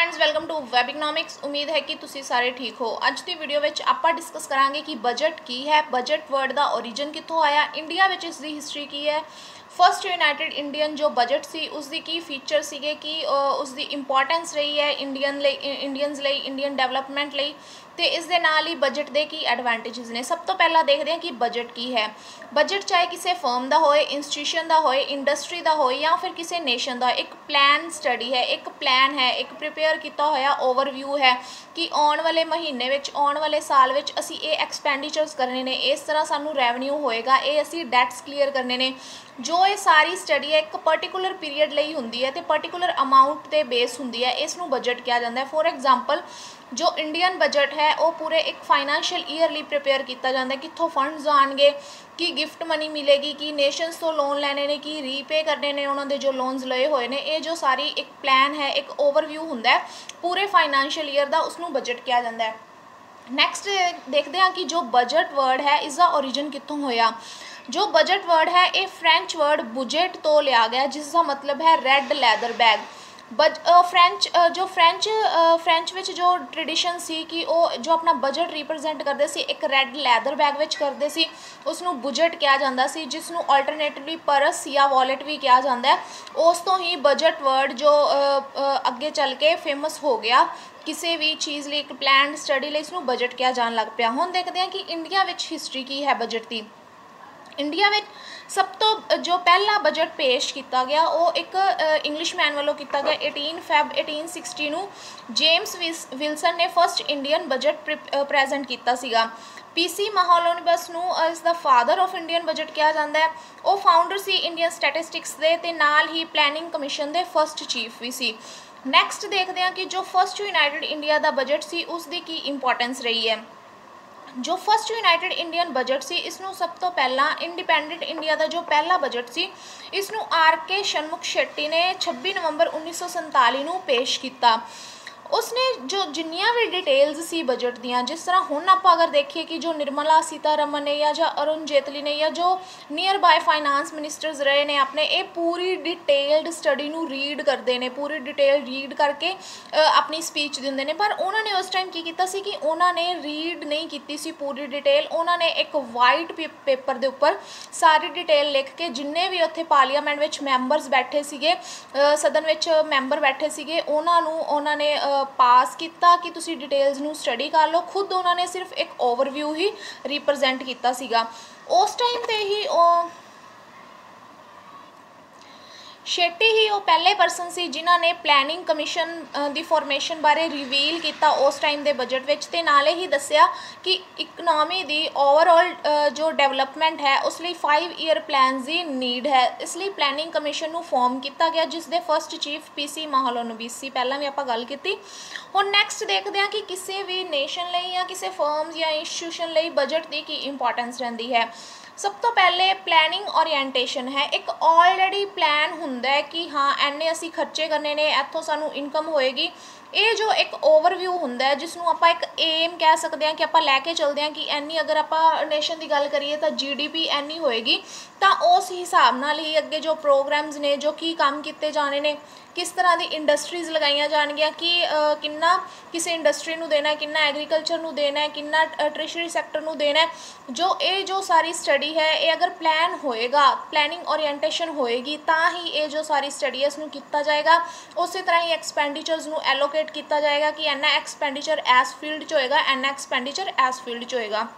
Friends welcome to web economics. उम्मीद है कि तुसी सारे ठीक हो। अज की वीडियो में आपां डिस्कस करांगे कि बजट की है, बजट वर्ड का ओरिजिन कितों आया, इंडिया में इसकी हिस्टरी की है, फर्स्ट यूनाइटेड इंडियन जो बजट सी उसकी की फीचर सीगे कि उसकी इंपॉर्टेंस रही है इंडियंस लई इंडियन डेवलपमेंट लई, तो इस दे नाल ही बजट के की एडवांटेजेस ने। सब तो पहला देखते हैं कि बजट की है। बजट चाहे किसी फर्म का होए, इंस्टीट्यूशन का होए, इंडस्ट्री का होए या फिर किसी नेशन का, एक प्लान स्टडी है, एक प्लान है, एक प्रिपेयर किया होया ओवरव्यू है कि आने वाले महीने में, आने वाले साल में असी ये एक्सपेंडिचर्स करने ने, इस तरह सानू रेवन्यू होएगा, ये असी डैट्स क्लीयर करने ने। जो ये सारी स्टडी है एक पर्टिकुलर पीरीयड लई हुंदी है, तो पर्टिकुलर अमाउंट ते बेस हुंदी है, इसनू बजट कहा जाता है। फॉर एग्जाम्पल जो इंडियन बजट है वो पूरे एक फाइनैंशियल ईयर लिए प्रिपेयर किया जाता है, कितों फंड्स आएंगे, कि गिफ्ट मनी मिलेगी, कि नेशनस तो लोन लेने ने, कि रीपे करने ने उन्होंने जो लोन्स लए हुए ने। ये जो सारी एक प्लान है, एक ओवरव्यू हुंदा है पूरे फाइनैंशियल ईयर का, उसनू बजट कहा जाता है। नैक्सट देखते हैं कि जो बजट वर्ड है इसका ओरिजिन कितों होया। जो बजट वर्ड है ये फ्रेंच वर्ड बुजेट तो लिया गया, जिसका मतलब है रेड लैदर बैग। फ्रेंच विच जो ट्रेडिशन सी कि वो जो अपना बजट रिप्रजेंट करते सी एक रेड लैदर बैग विच करते सी, उसनू बुजेट कहा जाता सी, जिसनू अल्टरनेटिवली परस या वॉलेट भी कहा जाता है। उस तो ही बजट वर्ड जो अगे चल के फेमस हो गया, किसी भी चीज़ लिए, एक प्लान स्टडी लिए इसनू बजट कहा जान लग पाया। हुण देखते हैं कि इंडिया विच हिस्टरी की है बजट की। इंडिया में सब तो जो पहला बजट पेश किया गया वो एक इंग्लिशमैन वालों किया गया 18 फैब 1860 ਨੂੰ जेम्स विल्सन ने फर्स्ट इंडियन बजट प्रेजेंट किया सीगा। पीसी महालोनिबस नू is the father of Indian budget कहा जाता है। वो फाउंडर सी इंडियन स्टैटिस्टिक्स दे ते नाल ही प्लैनिंग कमीशन दे फर्स्ट चीफ भी सी। नैक्सट देखते हैं कि जो फर्स्ट यूनाइटेड इंडिया का बजट सी उसकी की इंपॉर्टेंस रही है। जो फर्स्ट यूनाइटेड इंडियन बजट सी इसनू सब तो पहला इंडिपेंडेंट इंडिया का जो पहला बजट सी इसनू आर.के. शनमुख शेट्टी ने 26 नवंबर 1947 ਨੂੰ पेश किया। उसने जो जिन्नियां भी डिटेल्स सी बजट दियाँ, जिस तरह हुण आप अगर देखिए कि जो निर्मला सीतारमन ने या अरुण जेतली ने या जो नियर बाय फाइनांस मिनिस्टर्स रहे ने अपने, ये पूरी डिटेल्ड स्टडी नू रीड करते हैं, पूरी डिटेल रीड करके अपनी स्पीच देंगे ने। पर उन्होंने उस टाइम की किया सी कि उन्होंने रीड नहीं की सी पूरी डिटेल, उन्होंने एक वाइट पेपर के उपर सारी डिटेल लिख के जिन्ने भी उत्थे पार्लीमेंट में मैंबरस बैठे सीगे, सदन में मैंबर बैठे सीगे, उन्होंने पास किया कि तुसी डिटेल्स नू स्टडी कर लो। खुद उन्होंने सिर्फ एक ओवरव्यू ही रिप्रजेंट किया सीगा। उस टाइम ते ही शेट्टी ही वो पहले परसन सी जिन्होंने प्लैनिंग कमीशन की फॉर्मेशन बारे रिवील किया उस टाइम के बजट विच, ते नाले ही दसिया कि इकनॉमी की ओवरऑल जो डेवलपमेंट है उस लिए 5 ईयर प्लान की नीड है, इसलिए प्लैनिंग कमीशन को फॉर्म किया गया, जिसके फर्स्ट चीफ पीसी महालोनबिस सी। पहला भी आप गल की। हुण नैक्सट देखते हैं कि किसी भी नेशन लई या किसी फर्म्स या इंस्टीट्यूशन लई बजट की इंपॉर्टेंस रहिंदी है। सब तो पहले प्लैनिंग ओरिएंटेशन है। एक ऑलरेडी प्लान हुंदा है कि हाँ इन्ने असी खर्चे करने ने, इत्थों सानू इनकम होएगी। ये जो एक ओवरव्यू हुंदा है जिसनों आप एक एम कह सकते हैं कि आप लैके चलते हैं कि इन्नी, अगर आप नेशन की गल करिए तो GDP इन्नी होएगी, तो उस हिसाब नाल ही अगे जो प्रोग्राम्स ने, जो की काम किए जाने ने, किस तरह की इंडस्ट्रीज़ लगाई जाएगियाँ, कि किन्ना किसी इंडस्ट्री नू देना है, किन्ना एग्रीकल्चर नू देना है, किन्ना ट्रेशरी सैक्टर नू देना है। जो सारी स्टडी है ये अगर प्लान होएगा, प्लैनिंग ओरिएंटेशन होएगी, तो ही ये जो सारी स्टडी है इसनू किया जाएगा। उस तरह ही एक्सपेंडिचर्स नू एलोकेट किया जाएगा कि इन्ना एक्सपेंडिचर एस फील्ड च होएगा, इन्ना एक्सपेंडिचर एस फील्ड च होएगा।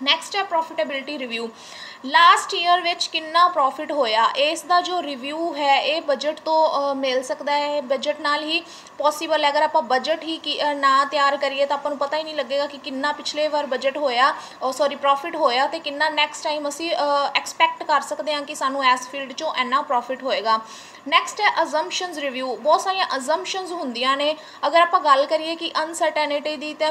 नैक्सट है profitability review. Last year which कितना प्रॉफिट होया, इसका जो रिव्यू है ये बजट तो मिल सकता है, बजट नाल ही पॉसीबल है। अगर आप बजट ही ना तैयार करिए तो आपको पता ही नहीं लगेगा कि कितना पिछले बार बजट होया, सॉरी प्रॉफिट होया, तो कितना नैक्सट टाइम असी एक्सपैक्ट कर सकते हैं कि सानू इस फील्ड चो इन्ना प्रॉफिट होएगा। नैक्सट है अजम्पशनस रिव्यू। बहुत सारिया अजम्पशनस होंदियां ने। अगर आप गल करिए कि अनसर्टेनिटी की, तो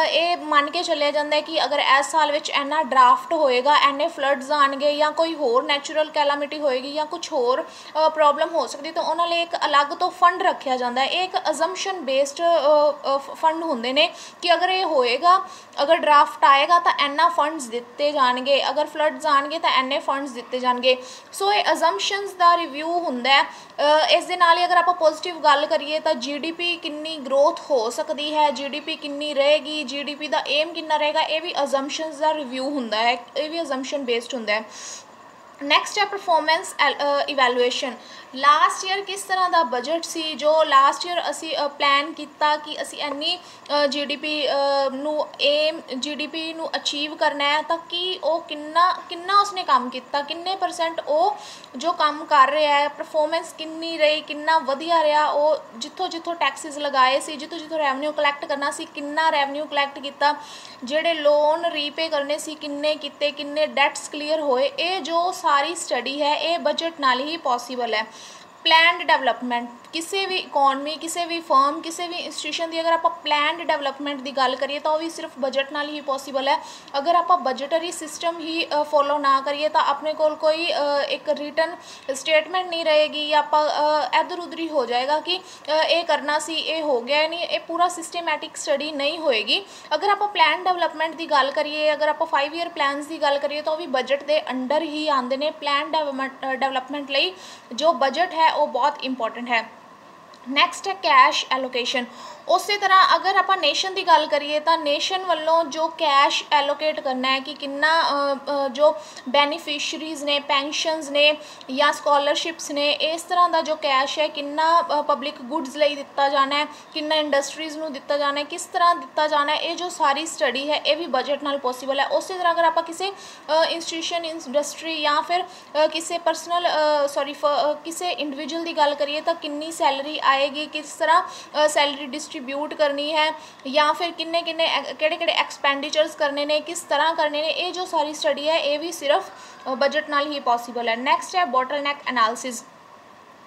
ये मन के चलिया जाता है कि अगर इस साल विच इन्ना ड्राफ्ट होएगा, इन्ने फ्लड्स फ्लड्स आएंगे या कोई होर नैचुरल कैलामिटी होएगी या कुछ होर प्रॉब्लम हो सकती तो उन्होंने लिए एक अलग तो फंड रखा जाता है। एक अजम्पशन बेस्ड फंड होंगे ने कि अगर ये होएगा, अगर ड्राफ्ट आएगा तो इन्ना फंड्स दिते जाएंगे, अगर फ्लड्स आएंगे तो इन्ने फंड्स दिते जाएंगे। सो ये अजम्पशनस का रिव्यू होंगे। इस दे नाल ही अगर आप पॉजिटिव गल करिए तो GDP कितनी ग्रोथ हो सकती है, GDP कितनी रहेगी, GDP का एम कितना रहेगा, ये भी अजम्पशनस का रिव्यू होंगे है, ये भी अजम्पशन बेस्ड होंगे है। नैक्सट है परफॉर्मेंस इवैल्यूएशन। लास्ट ईयर किस तरह का बजट सी, जो लास्ट ईयर असी प्लान किया कि असी इन्नी GDP नू अचीव करना है, तो कि वो किन्ना उसने काम किया, किन्ने परसेंट वो जो काम कर रहा है, परफॉर्मेंस किन्नी रही, किन्ना वधिया रहा, वो जिथों जिथों टैक्सिस लगाए सी, जिथों जिथों रैवन्यू कलैक्ट करना सी, किन्ना रैवन्यू कलैक्ट किया, जेडे लोन रीपे करने सी किन्ने किते, किन्ने डैट्स क्लीयर होए। ये जो सारी स्टडी है ये बजट नाल ही पॉसीबल है। प्लैंड डेवलपमेंट, किसी भी इकोनमी, किसी भी फर्म, किसी भी इंस्टीट्यूशन की अगर आप प्लैंड डेवलपमेंट की गल करिए तो भी सिर्फ बजट नाल ही पॉसीबल है। अगर आप बजटरी सिस्टम ही फॉलो ना करिए तो अपने कोल कोई एक रिटन स्टेटमेंट नहीं रहेगी, या आप इधर उधर ही हो जाएगा कि ये करना सी, ये हो गया नहीं, ये पूरा सिस्टमैटिक स्टडी नहीं होएगी। अगर आप प्लैन डेवलपमेंट की गल करिए, अगर आप 5 ईयर प्लान्स की गल करिए तो भी बजट के अंडर ही आते हैं। प्लैन डेवलपमेंट लई जो बजट है वो बहुत इंपॉर्टेंट है। नैक्सट है कैश एलोकेशन। उस तरह अगर आप नेशन की गल करिए तो नेशन वालों जो कैश एलोकेट करना है कि किन्ना जो बेनीफिशरीज ने, पेंशनस ने या स्कॉलरशिप्स ने, इस तरह का जो कैश है किन्ना पब्लिक गुड्स लिए दिता जाना है, किन्ना इंडस्ट्रीज़ नूं दिता जाना है, किस तरह दिता जाना है, ये जो सारी स्टडी है ये भी बजट नाल पॉसीबल है। उस तरह अगर आप किसी इंस्टीट्यूशन, इंडस्ट्री या फिर किसी पर्सनल किसी इंडिविजुअल की गल करिए तो किन्नी सैलरी आएगी, किस तरह सैलरी डिस्ट्रीब्यूट करनी है, या फिर किन्ने केड़े एक्सपेंडिचर्स करने ने, किस तरह करने ने, ये जो सारी स्टडी है ये भी सिर्फ बजट नाल ही पॉसीबल है। नैक्सट है बॉटलनैक एनालिसिस।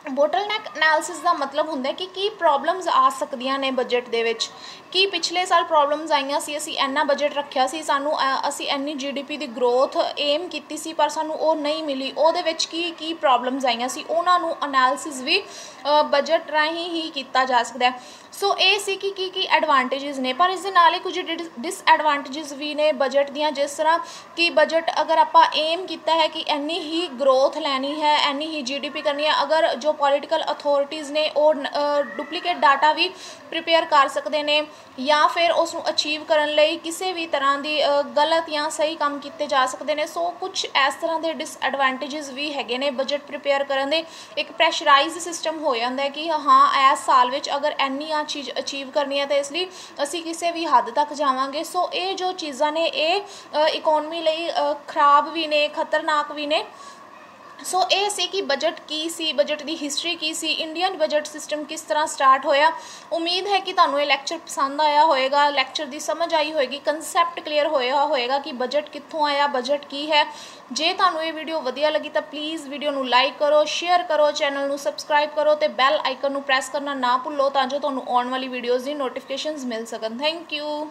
बॉटलनैक एनालिसिस का मतलब होंगे कि की प्रॉब्लम्स आ सकदियां ने बजट दे विच, कि पिछले साल प्रॉब्लम्स आईयां सी, असी इन्ना बजट रखिया सी, सानू असी इन्नी GDP की ग्रोथ एम कीती सी पर सानू वो नहीं मिली, ओहदे विच की प्रॉब्लम्स आईयां सी, उन्हां नू एनालिसिस भी बजट राही ही किया जा सकता है। सो ये सी कि एडवांटेजेस ने, पर इस दे नाल ही कुछ डिसएडवांटेजेस भी ने बजट दियां, जिस तरह कि बजट अगर आप एम किया है कि इन्नी ही ग्रोथ लैनी है, इन्नी ही GDP करनी है, अगर जो पॉलिटिकल अथॉरिटीज़ ने वो डुप्लीकेट डाटा भी प्रिपेयर कर सकते हैं, या फिर उसनू अचीव करने लई किसी भी तरह की गलत या सही काम किए जा सकते हैं। सो कुछ इस तरह के डिसएडवांटेजेस भी हैगे ने बजट प्रिपेयर करने दे। एक प्रैशराइज सिस्टम हो जाता है कि हाँ इस साल में अगर इन्नी आ चीज़ अचीव करनी है तो इसलिए असी किसी भी हद तक जावांगे। सो ये जो चीज़ां ने ये इकोनमी लई खराब भी ने, खतरनाक भी ने। सो ये सी कि बजट की सी, बजट की हिस्टरी की सी, इंडियन बजट सिस्टम किस तरह स्टार्ट होया। उम्मीद है कि तुहानू ये लैक्चर पसंद आया होएगा, लैक्चर की समझ आई होएगी, कंसैप्ट क्लीयर होया होएगा कि बजट कित्थों आया, बजट की है। जे तुहानू ये वीडियो वधिया लगी तो प्लीज़ वीडियो नू लाइक करो, शेयर करो, चैनल नू सबसक्राइब करो तो बैल आइकन नू प्रेस करना ना भुल्लो, तां जो तुहानू आउण वाली वीडियोज़ की नोटिफिकेशनस मिल सकन। Thank you.